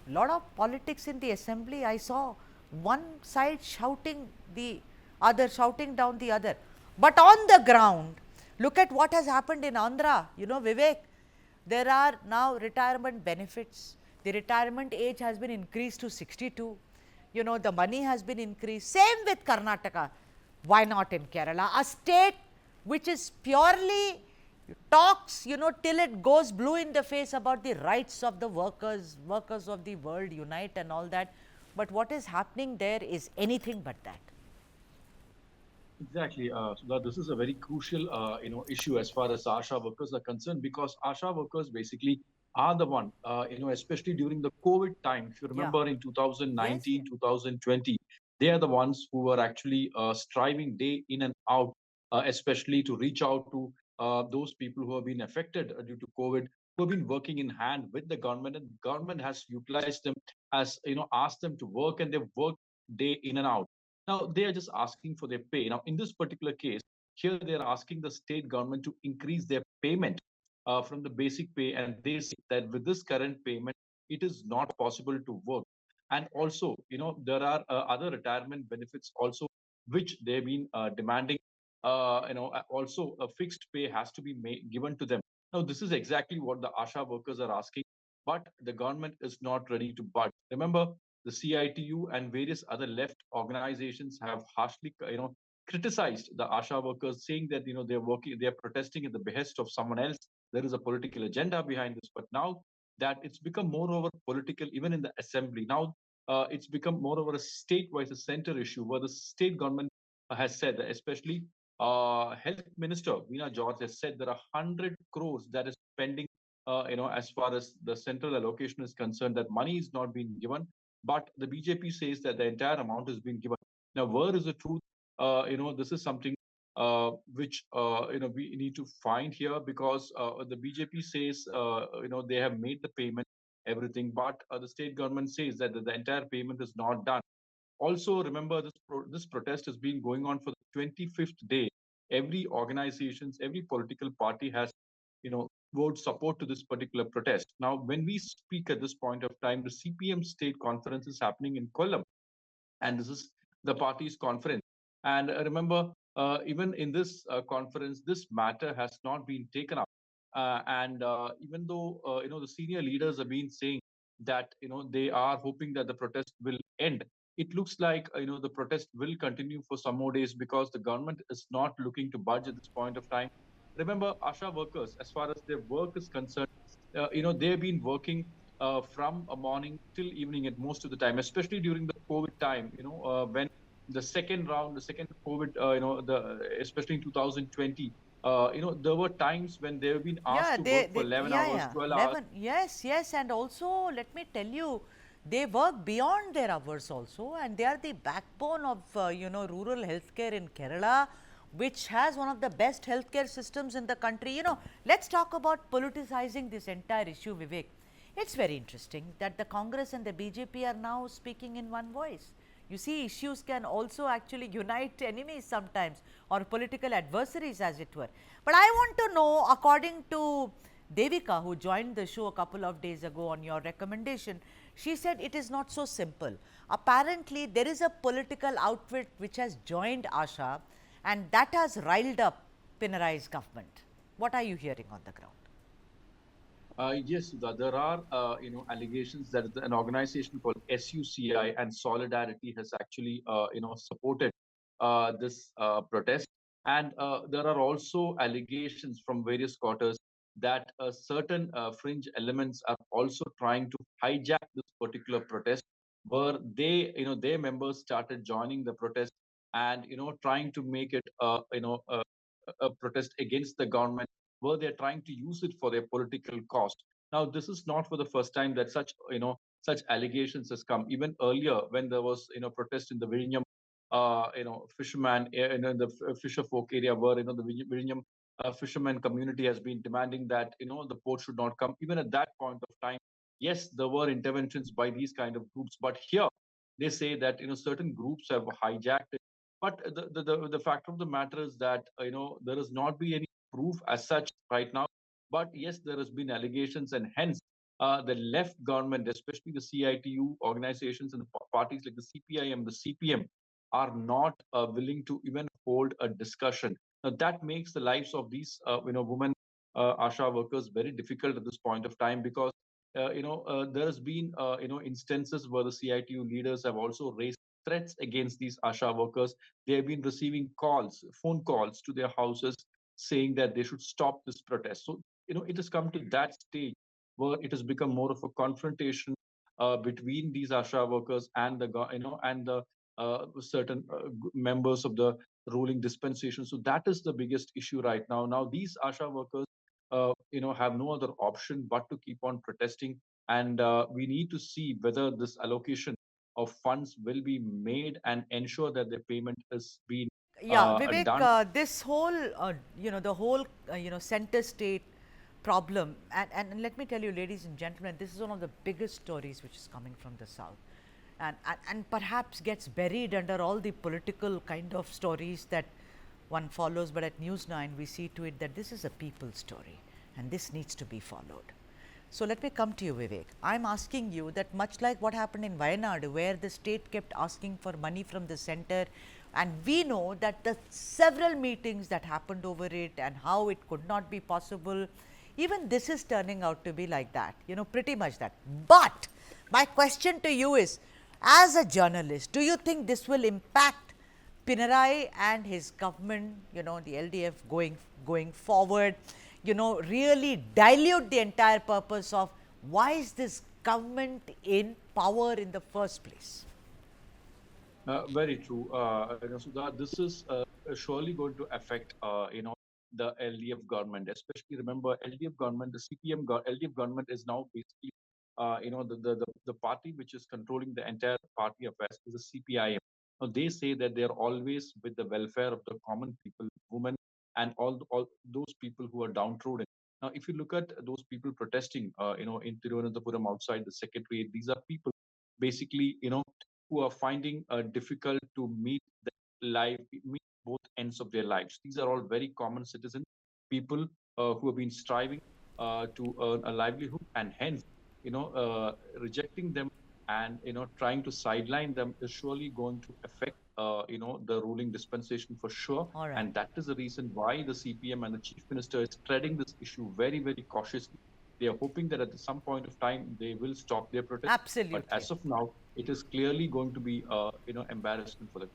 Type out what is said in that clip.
lot of politics in the assembly. I saw one side shouting, the other shouting down the other. But on the ground, look at what has happened in Andhra. Vivek, there are now retirement benefits. The retirement age has been increased to 62. The money has been increased. Same with Karnataka. Why not in Kerala? A state which is purely talks, till it goes blue in the face about the rights of the workers of the world unite and all that. But what is happening there is anything but that. Exactly. So this is a very crucial, issue as far as ASHA workers are concerned, because ASHA workers basically are the one, especially during the COVID time. If you Yeah. remember in Yes, 2019, yes. 2020, they are the ones who were actually striving day in and out, especially to reach out to those people who have been affected due to COVID, who have been working in hand with the government, and government has utilized them, as asked them to work, and they've worked day in and out. Now they are just asking for their pay. Now in this particular case, here they are asking the state government to increase their payment from the basic pay, and they say that with this current payment, it is not possible to work. And also, there are other retirement benefits also which they've been demanding. Also a fixed pay has to be given to them. Now this is exactly what the ASHA workers are asking, but the government is not ready to budge. Remember, the CITU and various other left organizations have harshly, criticized the ASHA workers, saying that they're protesting at the behest of someone else. There is a political agenda behind this. But now that it's become more over political, even in the assembly, now it's become more over a state-wise, a center issue, where the state government has said that, especially Health Minister Veena George has said there are 100 crores that is pending. As far as the central allocation is concerned, that money is not being given, but the BJP says that the entire amount has been given. Now, where is the truth? This is something which we need to find here, because the BJP says they have made the payment, everything, but the state government says that the entire payment is not done. Also, remember, this protest has been going on for the 25th day. Every organizations, every political party has, vowed support to this particular protest. Now, when we speak at this point of time, the CPM state conference is happening in Kollam, and this is the party's conference. And remember, even in this conference, this matter has not been taken up. And even though the senior leaders have been saying that they are hoping that the protest will end, it looks like the protest will continue for some more days, because the government is not looking to budge at this point of time. Remember, ASHA workers, as far as their work is concerned, they've been working from a morning till evening at most of the time, especially during the COVID time. When the second round, the second COVID, especially in 2020, there were times when they have been asked Yeah, to work for 11 yeah, hours, yeah. 12 hours. 11. Yes, yes. And also, let me tell you, they work beyond their hours also, and they are the backbone of, rural healthcare in Kerala, which has one of the best healthcare systems in the country. Let's talk about politicizing this entire issue, Vivek. It's very interesting that the Congress and the BJP are now speaking in one voice. You see, issues can also actually unite enemies sometimes, or political adversaries, as it were. But I want to know, according to Devika, who joined the show a couple of days ago on your recommendation, she said it is not so simple. Apparently, there is a political outfit which has joined ASHA, and that has riled up Pinarai's government. What are you hearing on the ground? Yes, Sudha, there are allegations that an organization called SUCI and Solidarity has actually supported this protest, and there are also allegations from various quarters that certain fringe elements are also trying to hijack this particular protest, where their members started joining the protest, and trying to make it a protest against the government, where they're trying to use it for their political cost. Now, this is not for the first time that such allegations has come. Even earlier, when there was protest in the Vizhinjam, fisherman, in the fisher folk area, where the Vizhinjam fisherman community has been demanding that the port should not come. Even at that point of time, yes, there were interventions by these kind of groups, but here they say that certain groups have hijacked it. But the fact of the matter is that there has not been any proof as such right now. But yes, there has been allegations, and hence the left government, especially the CITU organizations and the parties like the CPIM, the CPM, are not willing to even hold a discussion. Now that makes the lives of these women ASHA workers very difficult at this point of time, because there has been instances where the CITU leaders have also raised threats against these ASHA workers. They have been receiving calls, phone calls to their houses, saying that they should stop this protest. So it has come to that stage where it has become more of a confrontation between these ASHA workers and the certain members of the ruling dispensation. So that is the biggest issue right now. Now these ASHA workers, have no other option but to keep on protesting, and we need to see whether this allocation of funds will be made and ensure that the payment is being Yeah, Vivek, done. this whole, the whole, center state problem, and let me tell you, ladies and gentlemen, this is one of the biggest stories which is coming from the South. And perhaps gets buried under all the political kind of stories that one follows, but at News9, we see to it that this is a people story and this needs to be followed. So let me come to you, Vivek. I'm asking you that much like what happened in Wayanad, where the state kept asking for money from the center, and we know that the several meetings that happened over it and how it could not be possible, even this is turning out to be like that, pretty much that. But my question to you is, as a journalist, do you think this will impact Pinarayi and his government, the LDF going forward, really dilute the entire purpose of why is this government in power in the first place? Very true. So that this is surely going to affect, the LDF government. Especially remember, LDF government, the LDF government is now basically, the party which is controlling the entire party affairs is the CPIM. Now they say that they are always with the welfare of the common people, women, and all those people who are downtrodden. Now, if you look at those people protesting, in Thiruvananthapuram outside the secretariat, these are people basically, who are finding difficult to meet both ends of their lives. These are all very common citizens, people who have been striving to earn a livelihood, and hence, rejecting them and trying to sideline them is surely going to affect the ruling dispensation for sure. All right. And that is the reason why the CPM and the chief minister is treading this issue very, very cautiously. They are hoping that at some point of time they will stop their protest, but Absolutely. as of now, it is clearly going to be embarrassment for them.